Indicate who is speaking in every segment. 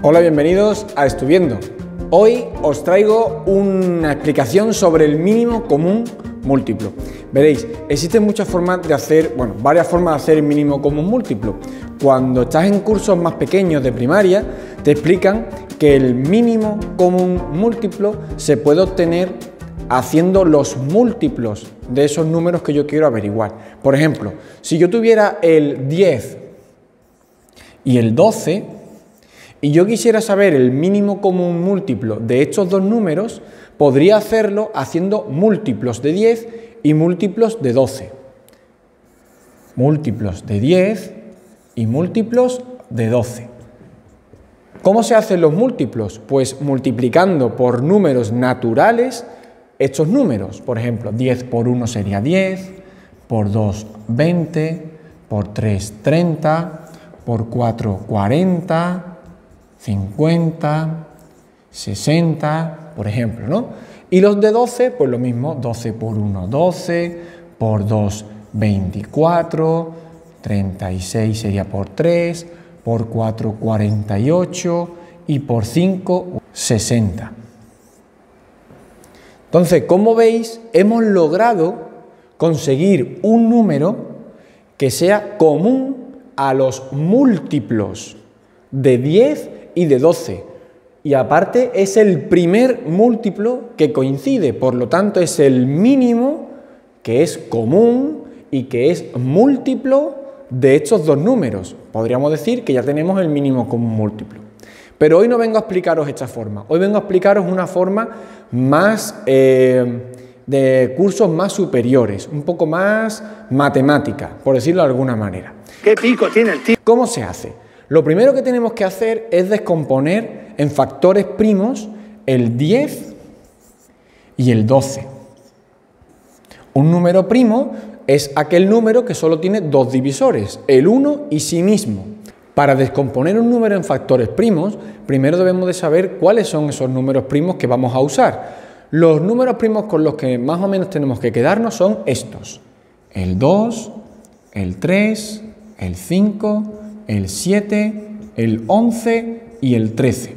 Speaker 1: Hola, bienvenidos a Estuviendo. Hoy os traigo una explicación sobre el mínimo común múltiplo. Veréis, existen muchas formas de hacer, varias formas de hacer el mínimo común múltiplo. Cuando estás en cursos más pequeños de primaria, te explican que el mínimo común múltiplo se puede obtener haciendo los múltiplos de esos números que yo quiero averiguar. Por ejemplo, si yo tuviera el 10 y el 12, y yo quisiera saber el mínimo común múltiplo de estos dos números, podría hacerlo haciendo múltiplos de 10 y múltiplos de 12. Múltiplos de 10 y múltiplos de 12. ¿Cómo se hacen los múltiplos? Pues multiplicando por números naturales estos números. Por ejemplo, 10 por 1 sería 10, por 2 20, por 3 30, por 4 40, 50, 60, por ejemplo, ¿no? Y los de 12, pues lo mismo, 12 por 1, 12, por 2, 24, 36 sería por 3, por 4, 48 y por 5, 60. Entonces, como veis, hemos logrado conseguir un número que sea común a los múltiplos de 10 y de 12, y aparte es el primer múltiplo que coincide, por lo tanto es el mínimo que es común y que es múltiplo de estos dos números. Podríamos decir que ya tenemos el mínimo común múltiplo. Pero hoy no vengo a explicaros esta forma, hoy vengo a explicaros una forma más de cursos más superiores, un poco más matemática, por decirlo de alguna manera.
Speaker 2: ¿Qué pico tiene el tío?
Speaker 1: ¿Cómo se hace? Lo primero que tenemos que hacer es descomponer en factores primos el 10 y el 12. Un número primo es aquel número que solo tiene dos divisores, el 1 y sí mismo. Para descomponer un número en factores primos, primero debemos de saber cuáles son esos números primos que vamos a usar. Los números primos con los que más o menos tenemos que quedarnos son estos: el 2, el 3, el 5, el 7, el 11 y el 13.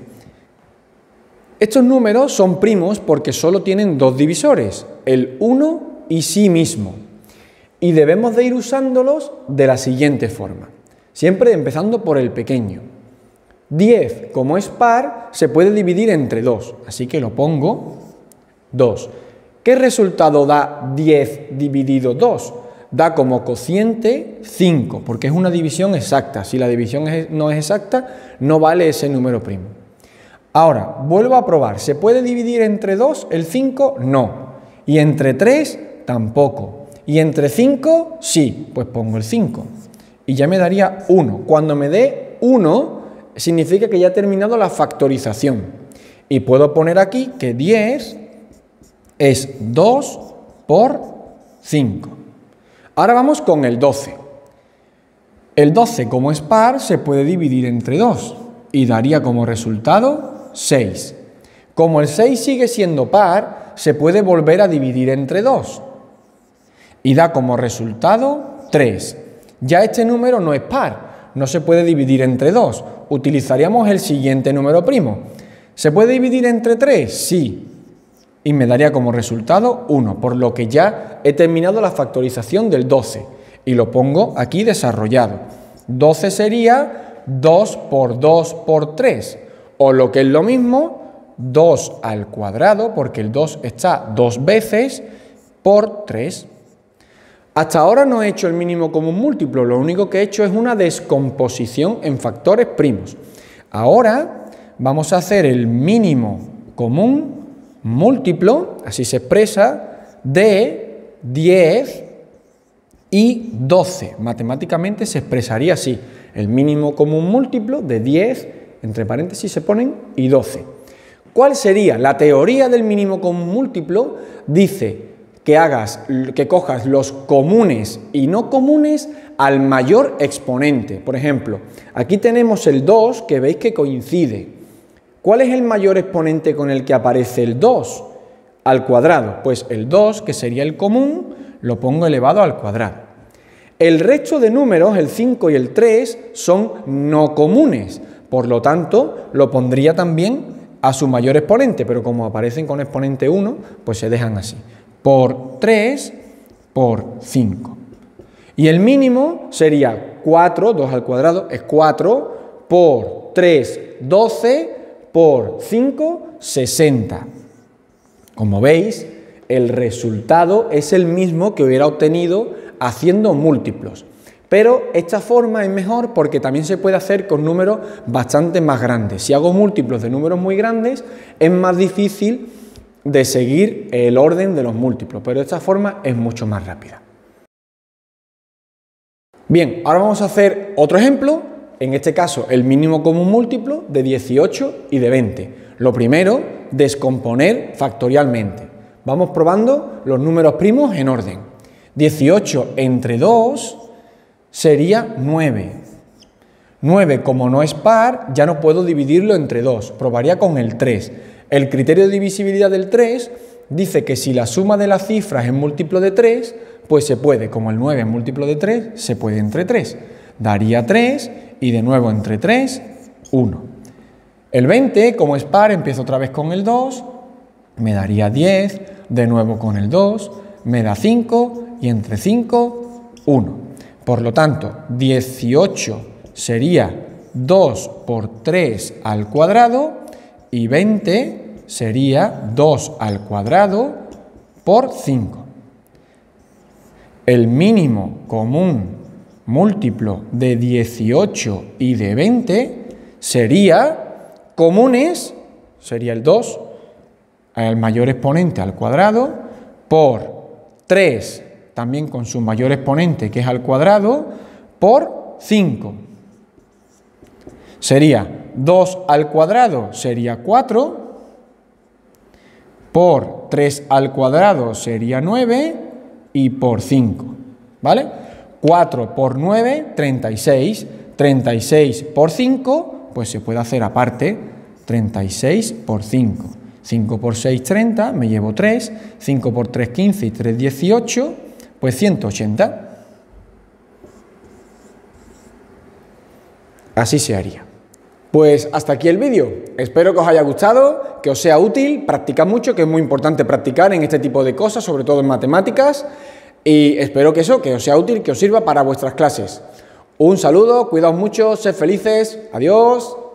Speaker 1: Estos números son primos porque solo tienen dos divisores, el 1 y sí mismo. Y debemos de ir usándolos de la siguiente forma, siempre empezando por el pequeño. 10, como es par, se puede dividir entre 2, así que lo pongo 2. ¿Qué resultado da 10 dividido 2? Da como cociente 5, porque es una división exacta. Si la división no es exacta, no vale ese número primo. Ahora, vuelvo a probar. ¿Se puede dividir entre 2 el 5? No. ¿Y entre 3? Tampoco. ¿Y entre 5? Sí. Pues pongo el 5. Y ya me daría 1. Cuando me dé 1, significa que ya he terminado la factorización. Y puedo poner aquí que 10 es 2 por 5. Ahora vamos con el 12. El 12, como es par, se puede dividir entre 2 y daría como resultado 6. Como el 6 sigue siendo par, se puede volver a dividir entre 2 y da como resultado 3. Ya este número no es par, no se puede dividir entre 2. Utilizaríamos el siguiente número primo. ¿Se puede dividir entre 3? Sí. Y me daría como resultado 1, por lo que ya he terminado la factorización del 12 y lo pongo aquí desarrollado. 12 sería 2 por 2 por 3, o lo que es lo mismo, 2 al cuadrado, porque el 2 está dos veces, por 3. Hasta ahora no he hecho el mínimo común múltiplo, lo único que he hecho es una descomposición en factores primos. Ahora vamos a hacer el mínimo común múltiplo, así se expresa, de 10 y 12. Matemáticamente se expresaría así: el mínimo común múltiplo de 10, entre paréntesis se ponen, y 12. ¿Cuál sería? La teoría del mínimo común múltiplo dice que cojas los comunes y no comunes al mayor exponente. Por ejemplo, aquí tenemos el 2, que veis que coincide. ¿Cuál es el mayor exponente con el que aparece el 2? Al cuadrado. Pues el 2, que sería el común, lo pongo elevado al cuadrado. El resto de números, el 5 y el 3, son no comunes. por lo tanto, lo pondría también a su mayor exponente, pero como aparecen con exponente 1, pues se dejan así. Por 3 por 5. Y el mínimo sería 4, 2 al cuadrado, es 4 por 3, 12 por 5, 60. Como veis, el resultado es el mismo que hubiera obtenido haciendo múltiplos. Pero esta forma es mejor porque también se puede hacer con números bastante más grandes. Si hago múltiplos de números muy grandes, es más difícil de seguir el orden de los múltiplos, pero esta forma es mucho más rápida. Bien, ahora vamos a hacer otro ejemplo, en este caso el mínimo común múltiplo de 18 y de 20. Lo primero, descomponer factorialmente. Vamos probando los números primos en orden. 18 entre 2 sería 9. 9, como no es par, ya no puedo dividirlo entre 2. Probaría con el 3. El criterio de divisibilidad del 3 dice que si la suma de las cifras es múltiplo de 3, pues se puede, como el 9 es múltiplo de 3, se puede entre 3. Daría 3 y de nuevo entre 3, 1. El 20, como es par, empiezo otra vez con el 2, me daría 10, de nuevo con el 2, me da 5 y entre 5, 1. Por lo tanto, 18 sería 2 por 3 al cuadrado y 20 sería 2 al cuadrado por 5. El mínimo común múltiplo de 18 y de 20 sería, comunes, sería el 2, el mayor exponente al cuadrado, por 3, también con su mayor exponente que es al cuadrado, por 5. Sería 2 al cuadrado, sería 4, por 3 al cuadrado sería 9 y por 5, ¿vale? 4 por 9, 36, 36 por 5, pues se puede hacer aparte, 36 por 5. 5 por 6, 30, me llevo 3, 5 por 3, 15 y 3, 18, pues 180. Así se haría. Pues hasta aquí el vídeo. Espero que os haya gustado, que os sea útil. Practicad mucho, que es muy importante practicar en este tipo de cosas, sobre todo en matemáticas. Y espero que eso, que os sea útil, que os sirva para vuestras clases. Un saludo, cuidaos mucho, sed felices. Adiós.